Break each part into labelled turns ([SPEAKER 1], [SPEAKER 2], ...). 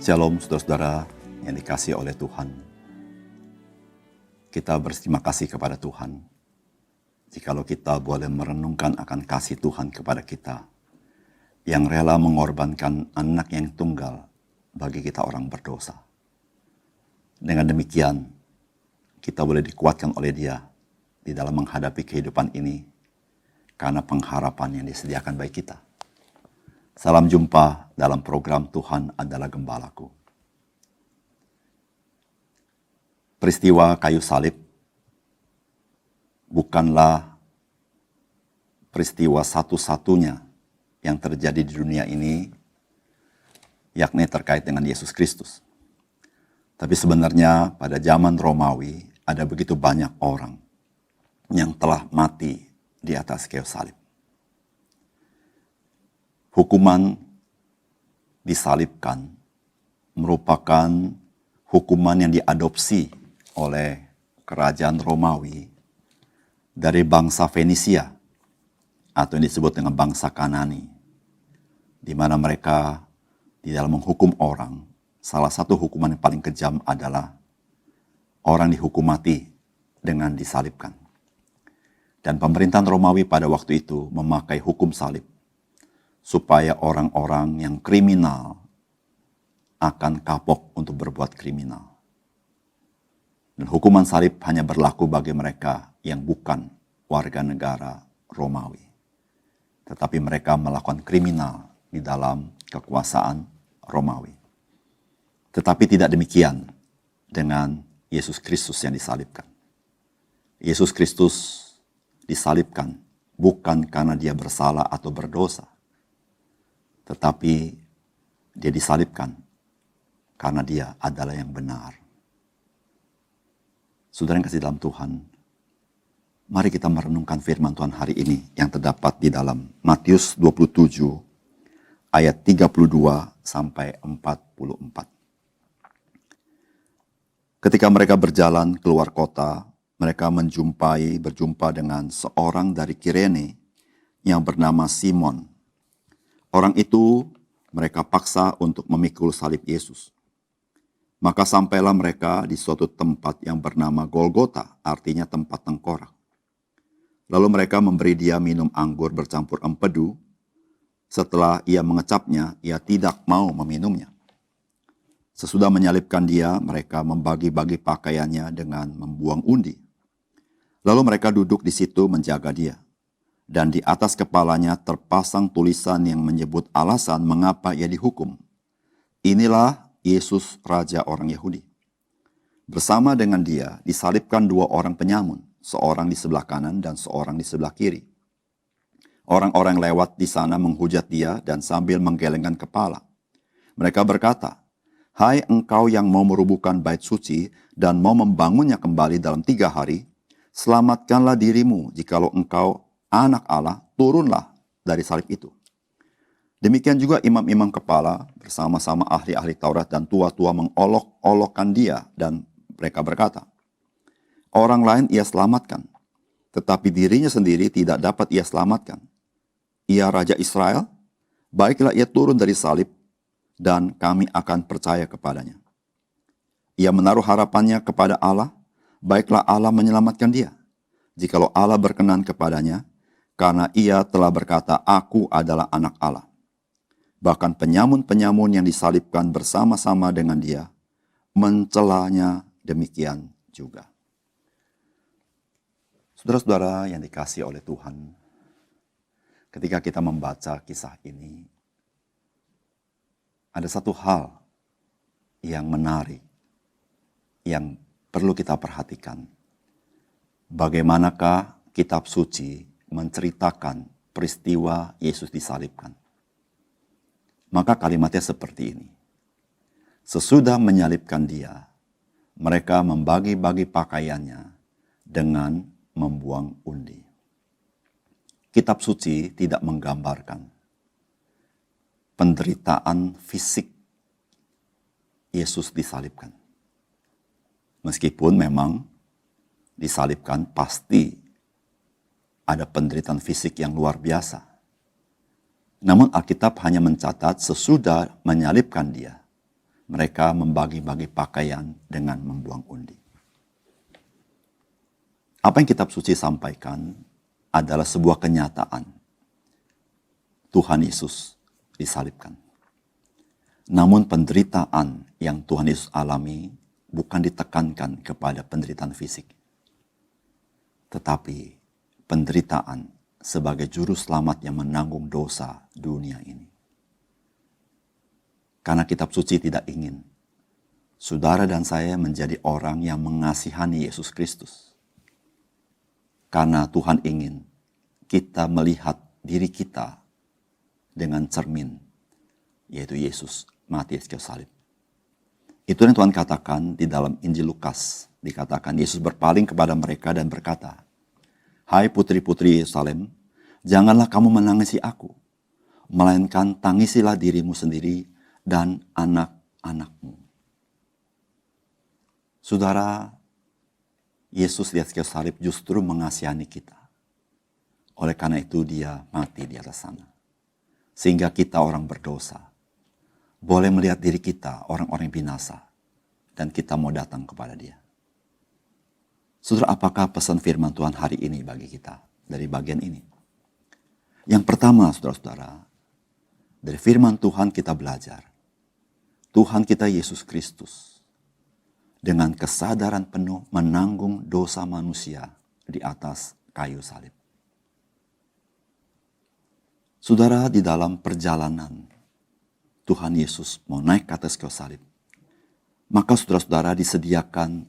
[SPEAKER 1] Shalom saudara-saudara yang dikasihi oleh Tuhan. Kita berterima kasih kepada Tuhan. Jikalau kita boleh merenungkan akan kasih Tuhan kepada kita, yang rela mengorbankan anak yang tunggal bagi kita orang berdosa. Dengan demikian, kita boleh dikuatkan oleh Dia di dalam menghadapi kehidupan ini, karena pengharapan yang disediakan bagi kita. Salam jumpa dalam program Tuhan adalah Gembalaku. Peristiwa kayu salib bukanlah peristiwa satu-satunya yang terjadi di dunia ini, yakni terkait dengan Yesus Kristus. Tapi sebenarnya pada zaman Romawi ada begitu banyak orang yang telah mati di atas kayu salib. Hukuman disalibkan merupakan hukuman yang diadopsi oleh kerajaan Romawi dari bangsa Fenisia atau yang disebut dengan bangsa Kanani, di mana mereka di dalam menghukum orang, salah satu hukuman yang paling kejam adalah orang dihukum mati dengan disalibkan. Dan pemerintahan Romawi pada waktu itu memakai hukum salib supaya orang-orang yang kriminal akan kapok untuk berbuat kriminal. Dan hukuman salib hanya berlaku bagi mereka yang bukan warga negara Romawi, tetapi mereka melakukan kriminal di dalam kekuasaan Romawi. Tetapi tidak demikian dengan Yesus Kristus yang disalibkan. Yesus Kristus disalibkan bukan karena dia bersalah atau berdosa, tetapi dia disalibkan karena dia adalah yang benar. Saudara yang kasih dalam Tuhan, mari kita merenungkan firman Tuhan hari ini yang terdapat di dalam Matius 27 ayat 32 sampai 44. Ketika mereka berjalan keluar kota, mereka berjumpa dengan seorang dari Kirene yang bernama Simon. Orang itu mereka paksa untuk memikul salib Yesus. Maka sampailah mereka di suatu tempat yang bernama Golgota, artinya tempat tengkorak. Lalu mereka memberi dia minum anggur bercampur empedu. Setelah ia mengecapnya, ia tidak mau meminumnya. Sesudah menyalibkan dia, mereka membagi-bagi pakaiannya dengan membuang undi. Lalu mereka duduk di situ menjaga dia. Dan di atas kepalanya terpasang tulisan yang menyebut alasan mengapa ia dihukum. Inilah Yesus, Raja orang Yahudi. Bersama dengan dia disalibkan dua orang penyamun, seorang di sebelah kanan dan seorang di sebelah kiri. Orang-orang lewat di sana menghujat dia dan sambil menggelengkan kepala. Mereka berkata, "Hai engkau yang mau merubuhkan bait suci dan mau membangunnya kembali dalam 3 hari, selamatkanlah dirimu jikalau engkau Anak Allah, turunlah dari salib itu." Demikian juga imam-imam kepala bersama-sama ahli-ahli Taurat dan tua-tua mengolok-olokkan dia, dan mereka berkata, "Orang lain ia selamatkan, tetapi dirinya sendiri tidak dapat ia selamatkan. Ia Raja Israel, baiklah ia turun dari salib, dan kami akan percaya kepadanya. Ia menaruh harapannya kepada Allah, baiklah Allah menyelamatkan dia, jikalau Allah berkenan kepadanya, karena ia telah berkata, aku adalah anak Allah." Bahkan penyamun-penyamun yang disalibkan bersama-sama dengan dia mencelanya demikian juga. Saudara-saudara yang dikasihi oleh Tuhan, ketika kita membaca kisah ini, ada satu hal yang menarik yang perlu kita perhatikan. Bagaimanakah kitab suci menceritakan peristiwa Yesus disalibkan? Maka kalimatnya seperti ini. Sesudah menyalibkan dia, mereka membagi-bagi pakaiannya dengan membuang undi. Kitab suci tidak menggambarkan penderitaan fisik Yesus disalibkan. Meskipun memang disalibkan pasti ada penderitaan fisik yang luar biasa. Namun Alkitab hanya mencatat sesudah menyalibkan dia, mereka membagi-bagi pakaian dengan membuang undi. Apa yang kitab suci sampaikan adalah sebuah kenyataan. Tuhan Yesus disalibkan. Namun penderitaan yang Tuhan Yesus alami bukan ditekankan kepada penderitaan fisik, tetapi penderitaan sebagai juru selamat yang menanggung dosa dunia ini. Karena kitab suci tidak ingin saudara dan saya menjadi orang yang mengasihani Yesus Kristus. Karena Tuhan ingin kita melihat diri kita dengan cermin, yaitu Yesus mati di kayu salib. Itu yang Tuhan katakan di dalam Injil Lukas. Dikatakan Yesus berpaling kepada mereka dan berkata, "Hai putri-putri Yerusalem, janganlah kamu menangisi aku, melainkan tangisilah dirimu sendiri dan anak-anakmu." Saudara, Yesus di atas kayu salib justru mengasihani kita. Oleh karena itu dia mati di atas sana. Sehingga kita orang berdosa boleh melihat diri kita orang-orang binasa dan kita mau datang kepada dia. Saudara, apakah pesan firman Tuhan hari ini bagi kita dari bagian ini? Yang pertama, saudara-saudara, dari firman Tuhan kita belajar Tuhan kita Yesus Kristus dengan kesadaran penuh menanggung dosa manusia di atas kayu salib. Saudara, di dalam perjalanan Tuhan Yesus mau naik ke atas kayu salib, maka saudara-saudara disediakan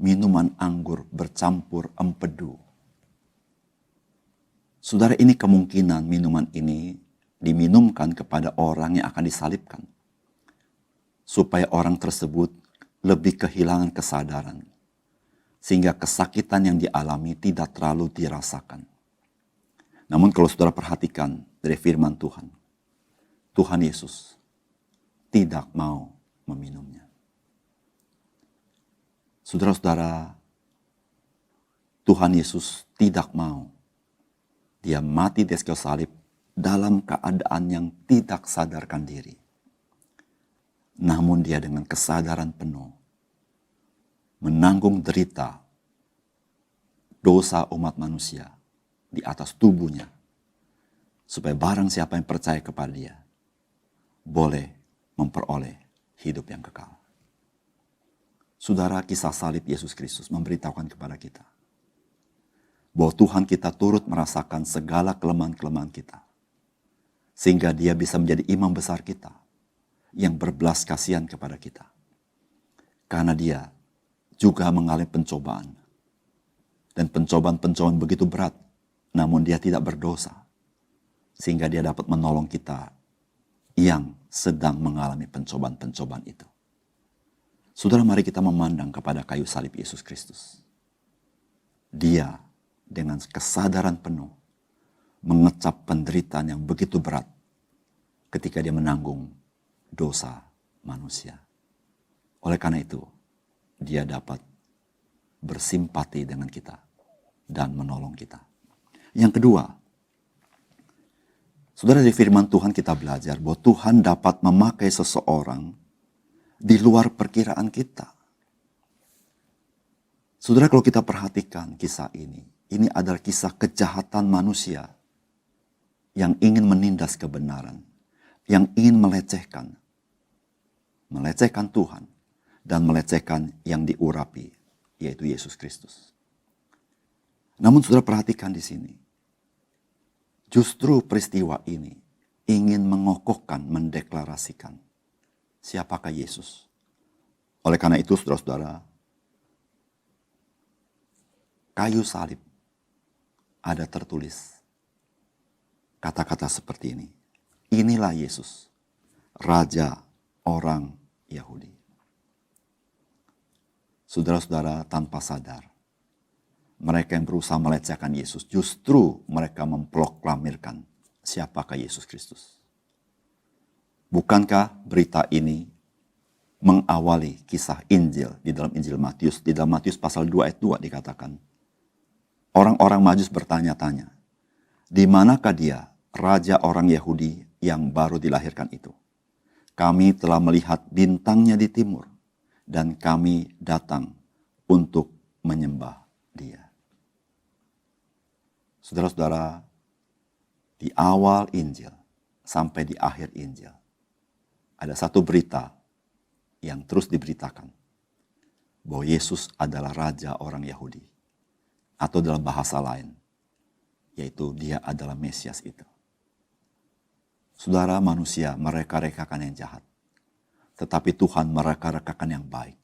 [SPEAKER 1] minuman anggur bercampur empedu. Saudara, ini kemungkinan minuman ini diminumkan kepada orang yang akan disalibkan, supaya orang tersebut lebih kehilangan kesadaran, sehingga kesakitan yang dialami tidak terlalu dirasakan. Namun kalau saudara perhatikan dari firman Tuhan, Tuhan Yesus tidak mau meminumnya. Saudara-saudara, Tuhan Yesus tidak mau. Dia mati di kayu salib dalam keadaan yang tidak sadarkan diri. Namun dia dengan kesadaran penuh menanggung derita dosa umat manusia di atas tubuhnya, supaya barang siapa yang percaya kepada dia boleh memperoleh hidup yang kekal. Saudara, kisah salib Yesus Kristus memberitahukan kepada kita bahwa Tuhan kita turut merasakan segala kelemahan-kelemahan kita, sehingga dia bisa menjadi imam besar kita yang berbelas kasihan kepada kita. Karena dia juga mengalami pencobaan. Dan pencobaan-pencobaan begitu berat, namun dia tidak berdosa. Sehingga dia dapat menolong kita yang sedang mengalami pencobaan-pencobaan itu. Saudara, mari kita memandang kepada kayu salib Yesus Kristus. Dia dengan kesadaran penuh mengecap penderitaan yang begitu berat ketika dia menanggung dosa manusia. Oleh karena itu, dia dapat bersimpati dengan kita dan menolong kita. Yang kedua, saudara, di firman Tuhan kita belajar bahwa Tuhan dapat memakai seseorang di luar perkiraan kita. Saudara, kalau kita perhatikan kisah ini adalah kisah kejahatan manusia yang ingin menindas kebenaran, yang ingin melecehkan Tuhan, dan melecehkan yang diurapi, yaitu Yesus Kristus. Namun saudara perhatikan di sini, justru peristiwa ini ingin mengokohkan, mendeklarasikan siapakah Yesus. Oleh karena itu saudara-saudara, kayu salib ada tertulis kata-kata seperti ini. Inilah Yesus, Raja orang Yahudi. Saudara-saudara, tanpa sadar, mereka yang berusaha melecehkan Yesus, justru mereka memproklamirkan siapakah Yesus Kristus. Bukankah berita ini mengawali kisah Injil di dalam Injil Matius? Di dalam Matius pasal 2 ayat 2 dikatakan, orang-orang Majus bertanya-tanya, di manakah dia, Raja orang Yahudi yang baru dilahirkan itu? kami telah melihat bintangnya di timur, dan kami datang untuk menyembah Dia. Saudara-saudara, di awal Injil sampai di akhir Injil, ada satu berita yang terus diberitakan, bahwa Yesus adalah Raja orang Yahudi. Atau dalam bahasa lain, yaitu Dia adalah Mesias itu. Saudara, manusia mereka-rekakan yang jahat, tetapi Tuhan mereka-rekakan yang baik.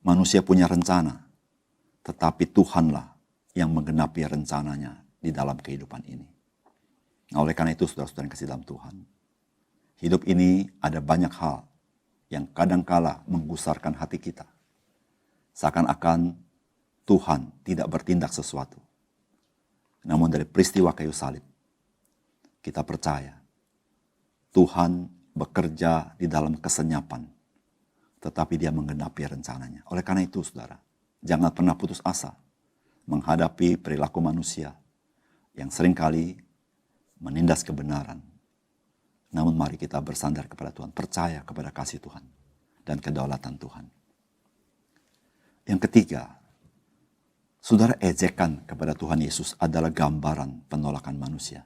[SPEAKER 1] Manusia punya rencana, tetapi Tuhanlah yang menggenapi rencananya di dalam kehidupan ini. Nah, oleh karena itu, saudara-saudara yang kasih dalam Tuhan, hidup ini ada banyak hal yang kadangkala menggusarkan hati kita. Seakan-akan Tuhan tidak bertindak sesuatu. Namun dari peristiwa kayu salib, kita percaya Tuhan bekerja di dalam kesenyapan, tetapi Dia menggenapi rencananya. Oleh karena itu, saudara, jangan pernah putus asa menghadapi perilaku manusia yang seringkali menindas kebenaran. Namun mari kita bersandar kepada Tuhan, percaya kepada kasih Tuhan dan kedaulatan Tuhan. Yang ketiga, saudara, ejekan kepada Tuhan Yesus adalah gambaran penolakan manusia.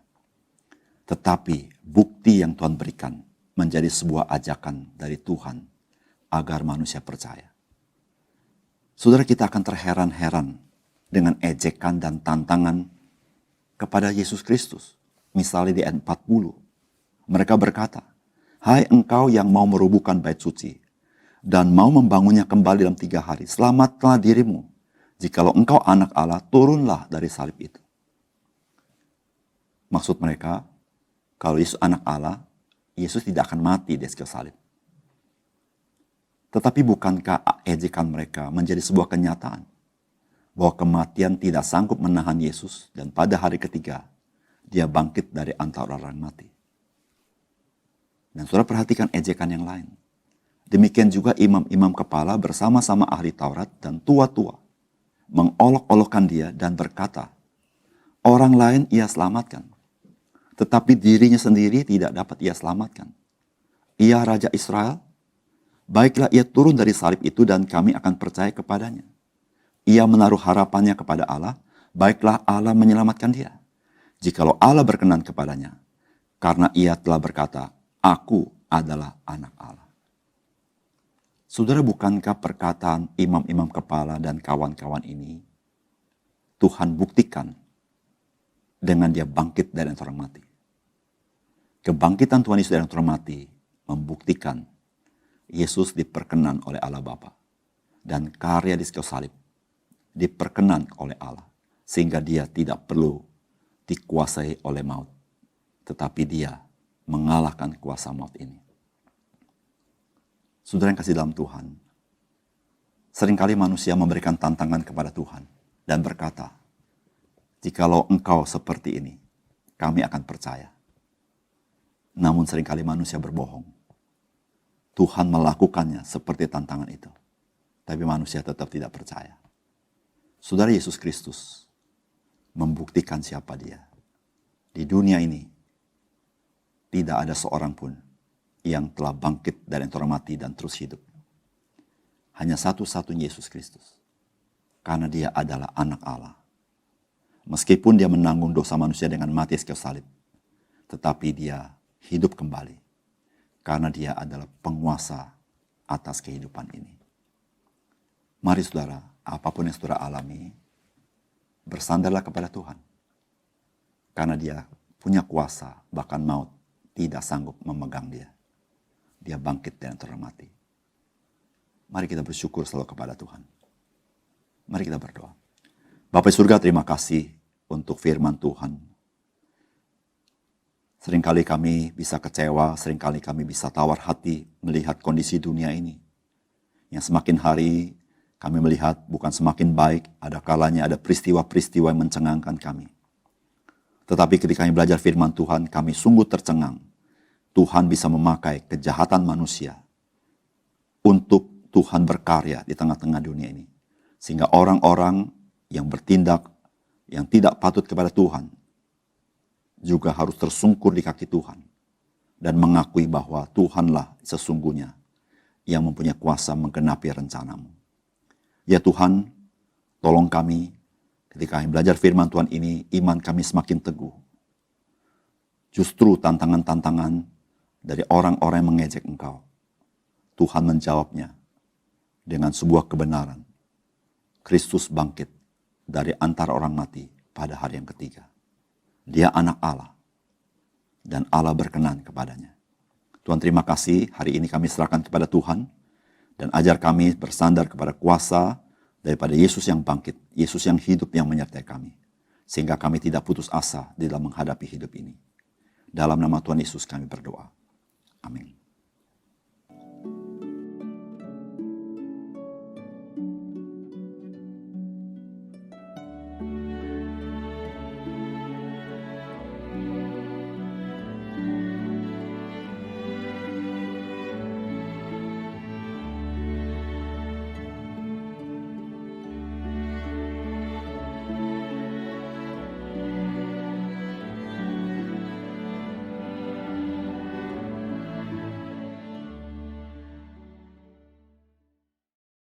[SPEAKER 1] Tetapi bukti yang Tuhan berikan menjadi sebuah ajakan dari Tuhan agar manusia percaya. Saudara, kita akan terheran-heran dengan ejekan dan tantangan kepada Yesus Kristus. Misalnya di ayat 40, mereka berkata, "Hai engkau yang mau merubuhkan bait suci dan mau membangunnya kembali dalam 3 hari, selamatlah dirimu. Jikalau engkau anak Allah, turunlah dari salib itu." Maksud mereka, kalau Yesus anak Allah, Yesus tidak akan mati di kayu salib. Tetapi bukankah ejekan mereka menjadi sebuah kenyataan bahwa kematian tidak sanggup menahan Yesus, dan pada hari ketiga Dia bangkit dari antara orang mati. Dan saudara perhatikan ejekan yang lain. Demikian juga imam-imam kepala bersama-sama ahli Taurat dan tua-tua mengolok-olokkan Dia dan berkata, orang lain Ia selamatkan, tetapi dirinya sendiri tidak dapat Ia selamatkan. Ia Raja Israel, baiklah Ia turun dari salib itu dan kami akan percaya kepadanya. Ia menaruh harapannya kepada Allah, baiklah Allah menyelamatkan Dia. Jikalau Allah berkenan kepadanya, karena Ia telah berkata, Aku adalah anak Allah. Saudara, bukankah perkataan imam-imam kepala dan kawan-kawan ini Tuhan buktikan dengan Dia bangkit dari antara orang mati? Kebangkitan Tuhan Yesus dari antara orang mati membuktikan Yesus diperkenan oleh Allah Bapa, dan karya di kayu salib diperkenan oleh Allah, sehingga Dia tidak perlu dikuasai oleh maut, tetapi Dia mengalahkan kuasa maut ini. Saudara yang kasih dalam Tuhan, seringkali manusia memberikan tantangan kepada Tuhan dan berkata, jikalau engkau seperti ini, kami akan percaya. Namun seringkali manusia berbohong. Tuhan melakukannya seperti tantangan itu, tapi manusia tetap tidak percaya. Saudara, Yesus Kristus membuktikan siapa Dia. Di dunia ini, tidak ada seorang pun yang telah bangkit dari antara mati dan terus hidup. Hanya satu-satunya Yesus Kristus. Karena Dia adalah anak Allah. Meskipun Dia menanggung dosa manusia dengan mati di kayu salib, tetapi Dia hidup kembali. Karena Dia adalah penguasa atas kehidupan ini. Mari saudara, apapun yang saudara alami, bersandarlah kepada Tuhan. Karena Dia punya kuasa, bahkan maut tidak sanggup memegang Dia. Dia bangkit dari antara mati. Mari kita bersyukur selalu kepada Tuhan. Mari kita berdoa. Bapa surga, terima kasih untuk firman Tuhan. Seringkali kami bisa kecewa, seringkali kami bisa tawar hati melihat kondisi dunia ini. Yang semakin hari kami melihat bukan semakin baik, ada kalanya ada peristiwa-peristiwa yang mencengangkan kami. Tetapi ketika kami belajar firman Tuhan, kami sungguh tercengang. Tuhan bisa memakai kejahatan manusia untuk Tuhan berkarya di tengah-tengah dunia ini. Sehingga orang-orang yang bertindak, yang tidak patut kepada Tuhan, juga harus tersungkur di kaki Tuhan. dan mengakui bahwa Tuhanlah sesungguhnya yang mempunyai kuasa menggenapi rencanamu. Ya Tuhan, tolong kami ketika kami belajar firman Tuhan ini, iman kami semakin teguh. Justru tantangan-tantangan dari orang-orang yang mengejek Engkau, Tuhan menjawabnya dengan sebuah kebenaran. Kristus bangkit dari antara orang mati pada hari yang ketiga. Dia anak Allah, dan Allah berkenan kepadanya. Tuhan, terima kasih, hari ini kami serahkan kepada Tuhan, dan ajar kami bersandar kepada kuasa daripada Yesus yang bangkit, Yesus yang hidup yang menyertai kami, sehingga kami tidak putus asa di dalam menghadapi hidup ini. Dalam nama Tuhan Yesus kami berdoa. Amin.